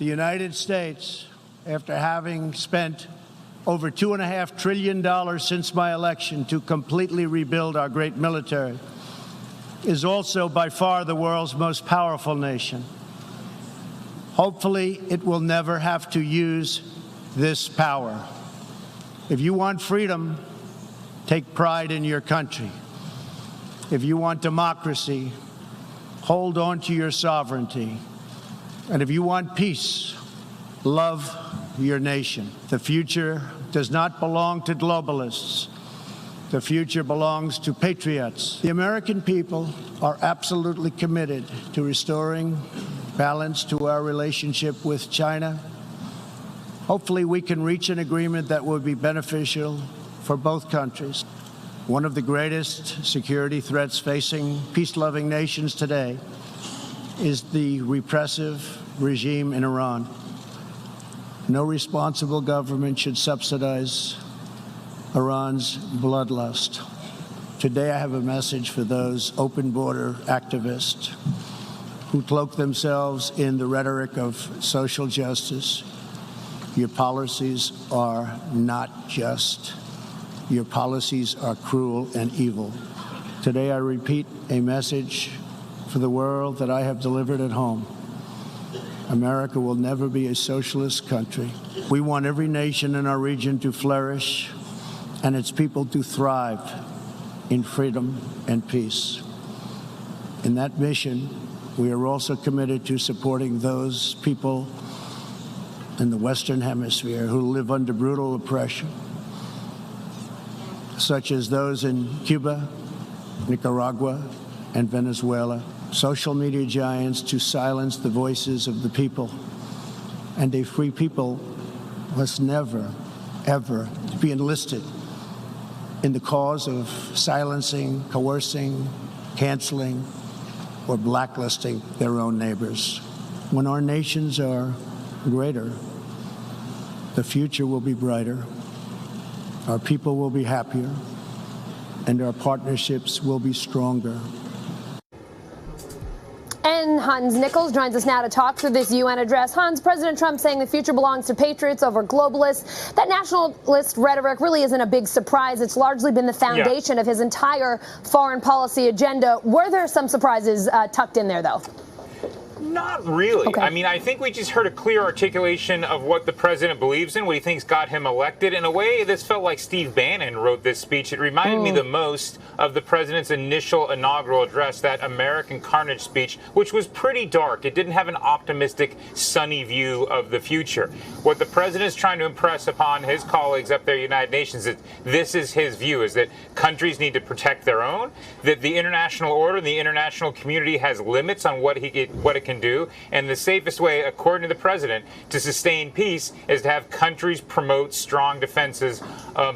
The United States, after having spent over $2.5 trillion since my election to completely rebuild our great military, is also by far the world's most powerful nation. Hopefully, it will never have to use this power. If you want freedom, take pride in your country. If you want democracy, hold on to your sovereignty. And if you want peace, love your nation. The future does not belong to globalists. The future belongs to patriots. The American people are absolutely committed to restoring balance to our relationship with China. Hopefully, we can reach an agreement that will be beneficial for both countries. One of the greatest security threats facing peace-loving nations today is the repressive regime in Iran. No responsible government should subsidize Iran's bloodlust. Today, I have a message for those open border activists who cloak themselves in the rhetoric of social justice. Your policies are not just. Your policies are cruel and evil. Today, I repeat a message for the world that I have delivered at home. America will never be a socialist country. We want every nation in our region to flourish and its people to thrive in freedom and peace. In that mission, we are also committed to supporting those people in the Western Hemisphere who live under brutal oppression, such as those in Cuba, Nicaragua, and Venezuela. Social media giants to silence the voices of the people. And a free people must never, ever be enlisted in the cause of silencing, coercing, canceling, or blacklisting their own neighbors. When our nations are greater, the future will be brighter, our people will be happier, and our partnerships will be stronger. And Hans Nichols joins us now to talk through this UN address. Hans, President Trump saying the future belongs to patriots over globalists. That nationalist rhetoric really isn't a big surprise. It's largely been the foundation of his entire foreign policy agenda. Were there some surprises tucked in there, though? Not really. Okay. I mean, I think we just heard a clear articulation of what the president believes in, what he thinks got him elected. In a way, this felt like Steve Bannon wrote this speech. It reminded me the most of the president's initial inaugural address, that American Carnage speech, which was pretty dark. It didn't have an optimistic, sunny view of the future. What the president is trying to impress upon his colleagues up there at the United Nations is this is his view, is that countries need to protect their own, that the international order, the international community has limits on what it can do, and the safest way, according to the president, to sustain peace is to have countries promote strong defenses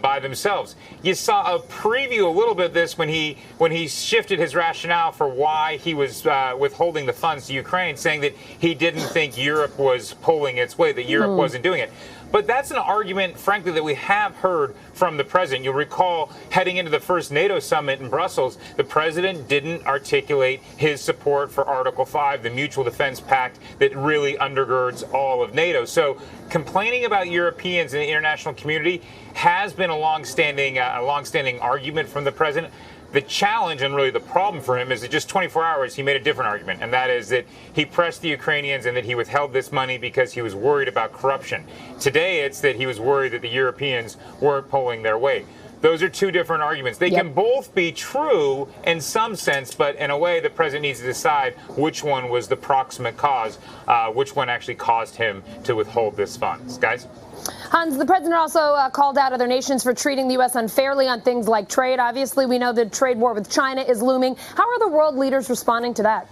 by themselves. You saw a preview a little bit of this when he shifted his rationale for why he was withholding the funds to Ukraine, saying that he didn't think Europe was pulling its weight, that Europe wasn't doing it. But that's an argument, frankly, that we have heard from the president. You'll recall heading into the first NATO summit in Brussels, the president didn't articulate his support for Article 5, the Mutual Defense Pact that really undergirds all of NATO. So complaining about Europeans in the international community has been a long-standing argument from the president. The challenge and really the problem for him is that just 24 hours he made a different argument, and that is that he pressed the Ukrainians and that he withheld this money because he was worried about corruption. Today it's that he was worried that the Europeans weren't pulling their weight. Those are two different arguments. They can both be true in some sense, but in a way the president needs to decide which one was the proximate cause, which one actually caused him to withhold this funds. Guys? Hans, the president also called out other nations for treating the U.S. unfairly on things like trade. Obviously, we know the trade war with China is looming. How are the world leaders responding to that?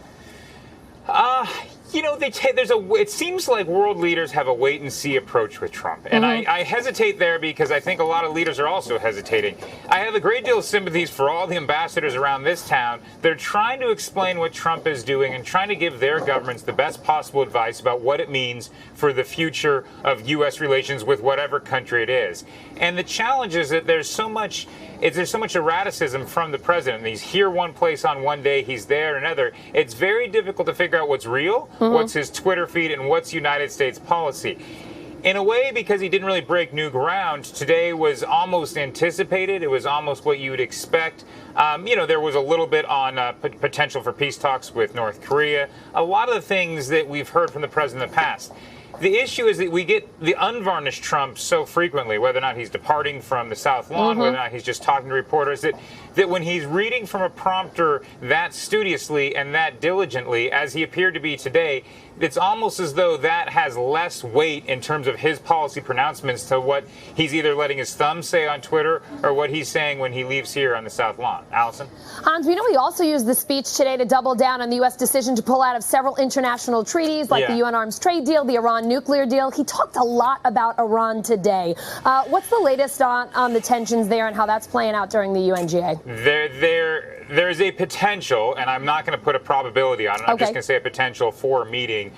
It seems like world leaders have a wait-and-see approach with Trump. And I hesitate there because I think a lot of leaders are also hesitating. I have a great deal of sympathies for all the ambassadors around this town. They're trying to explain what Trump is doing and trying to give their governments the best possible advice about what it means for the future of U.S. relations with whatever country it is. And the challenge is that there's so much erraticism from the president. He's here one place on one day, he's there another. It's very difficult to figure out what's real, what's his Twitter feed, and what's United States policy. In a way, because he didn't really break new ground, today was almost anticipated. It was almost what you would expect. There was a little bit on potential for peace talks with North Korea. A lot of the things that we've heard from the president in the past. The issue is that we get the unvarnished Trump so frequently, whether or not he's departing from the South Lawn, whether or not he's just talking to reporters, that when he's reading from a prompter that studiously and that diligently, as he appeared to be today, it's almost as though that has less weight in terms of his policy pronouncements to what he's either letting his thumb say on Twitter or what he's saying when he leaves here on the South Lawn. Allison? Hans, we know he also used the speech today to double down on the U.S. decision to pull out of several international treaties like the UN arms trade deal, the Iran nuclear deal. He talked a lot about Iran today. What's the latest on the tensions there and how that's playing out during the UNGA? There's a potential, and I'm not going to put a probability on it. I'm just going to say a potential for a meeting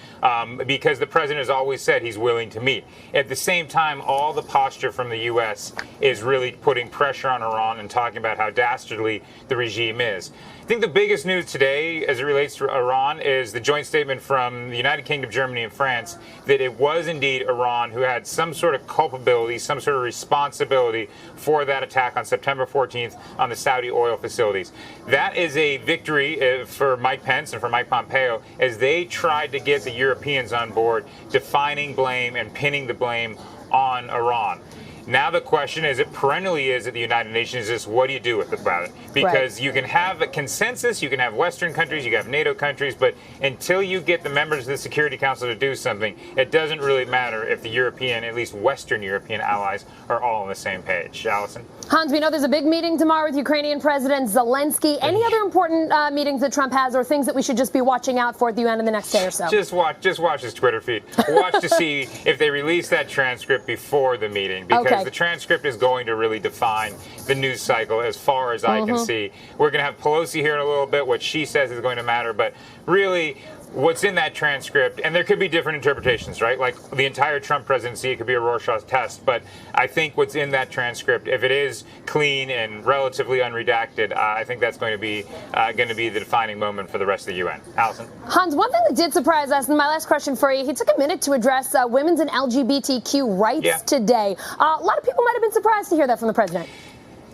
because the president has always said he's willing to meet. At the same time, all the posture from the U.S. is really putting pressure on Iran and talking about how dastardly the regime is. I think the biggest news today as it relates to Iran is the joint statement from the United Kingdom, Germany, and France that it was indeed Iran who had some sort of culpability, some sort of responsibility for that attack on September 14th on the Saudi oil facilities. That is a victory for Mike Pence and for Mike Pompeo as they tried to get the Europeans on board, defining blame and pinning the blame on Iran. Now the question is, it perennially is at the United Nations, is what do you do about it? Because you can have a consensus, you can have Western countries, you can have NATO countries, but until you get the members of the Security Council to do something, it doesn't really matter if the European, at least Western European allies, are all on the same page. Allison? Hans, we know there's a big meeting tomorrow with Ukrainian President Zelensky. Any other important meetings that Trump has or things that we should just be watching out for at the UN in the next day or so? Just watch his Twitter feed. Watch to see if they release that transcript before the meeting, because the transcript is going to really define the news cycle as far as I can see. We're going to have Pelosi here in a little bit. What she says is going to matter, but really what's in that transcript, and there could be different interpretations, right? Like the entire Trump presidency, it could be a Rorschach test, but I think what's in that transcript, if it is clean and relatively unredacted, I think that's going to be the defining moment for the rest of the UN. Allison? Hans, one thing that did surprise us, and my last question for you, he took a minute to address women's and LGBTQ rights today. A lot of people might have been surprised to hear that from the president.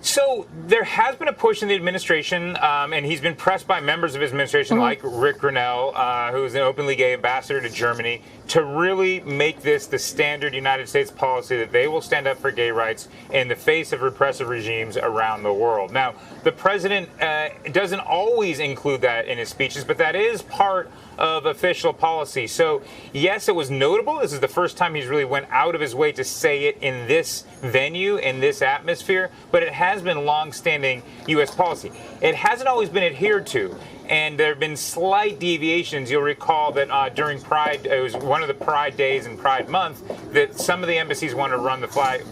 So there has been a push in the administration, and he's been pressed by members of his administration, like Rick Grinnell, who's an openly gay ambassador to Germany, to really make this the standard United States policy that they will stand up for gay rights in the face of repressive regimes around the world. Now, the president doesn't always include that in his speeches, but that is part of official policy. So, yes, it was notable. This is the first time he's really went out of his way to say it in this venue, in this atmosphere, but it has been long-standing U.S. policy. It hasn't always been adhered to, and there have been slight deviations. You'll recall that during Pride, it was one of the Pride days in Pride Month, that some of the embassies wanted to run the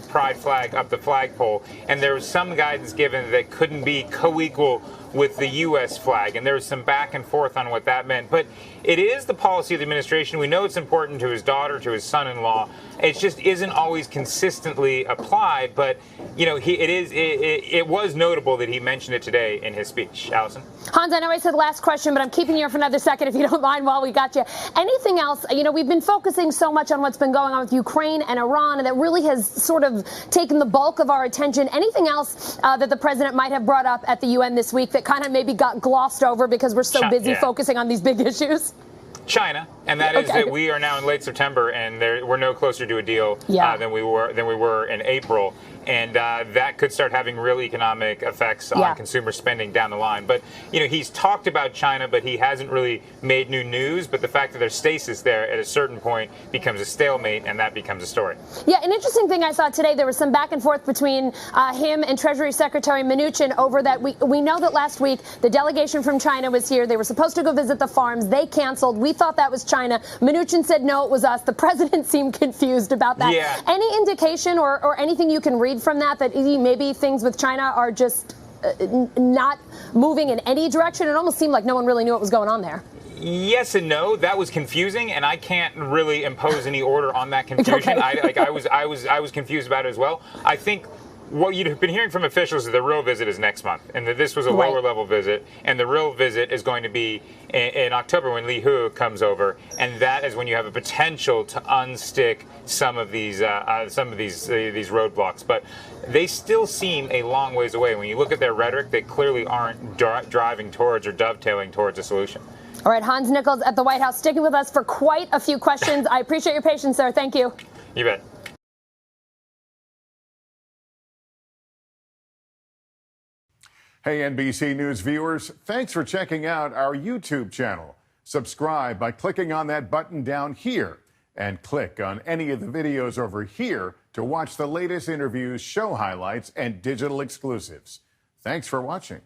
Pride flag up the flagpole, and there was some guidance given that couldn't be co-equal with the U.S. flag, and there was some back and forth on what that meant. But it is the policy of the administration. We know it's important to his daughter, to his son-in-law. It just isn't always consistently applied, but it was notable that he mentioned it today in his speech. Allison? Hans, I know I said last question, but I'm keeping you here for another second if you don't mind while we got you. Anything else? We've been focusing so much on what's been going on with Ukraine and Iran, and that really has sort of taken the bulk of our attention. Anything else that the president might have brought up at the UN this week that kind of maybe got glossed over because we're so busy focusing on these big issues? China, and that is that we are now in late September, and we're no closer to a deal than we were in April, and that could start having real economic effects on consumer spending down the line. But he's talked about China, but he hasn't really made new news. But the fact that there's stasis there at a certain point becomes a stalemate, and that becomes a story. Yeah, an interesting thing I saw today, there was some back and forth between him and Treasury Secretary Mnuchin over that. We know that last week the delegation from China was here. They were supposed to go visit the farms. They canceled. We thought that was China. Mnuchin said no, it was us. The president seemed confused about that. Yeah. Any indication or anything you can read from that maybe things with China are just not moving in any direction? It almost seemed like no one really knew what was going on there. Yes and no. That was confusing, and I can't really impose any order on that confusion. I was confused about it as well. I think what you've been hearing from officials is the real visit is next month, and that this was a lower level visit, and the real visit is going to be in October when Li Hu comes over, and that is when you have a potential to unstick some of these roadblocks. But they still seem a long ways away. When you look at their rhetoric, they clearly aren't driving towards or dovetailing towards a solution. All right, Hans Nichols at the White House, sticking with us for quite a few questions. I appreciate your patience, sir. Thank you. You bet. Hey, NBC News viewers, thanks for checking out our YouTube channel. Subscribe by clicking on that button down here and click on any of the videos over here to watch the latest interviews, show highlights, and digital exclusives. Thanks for watching.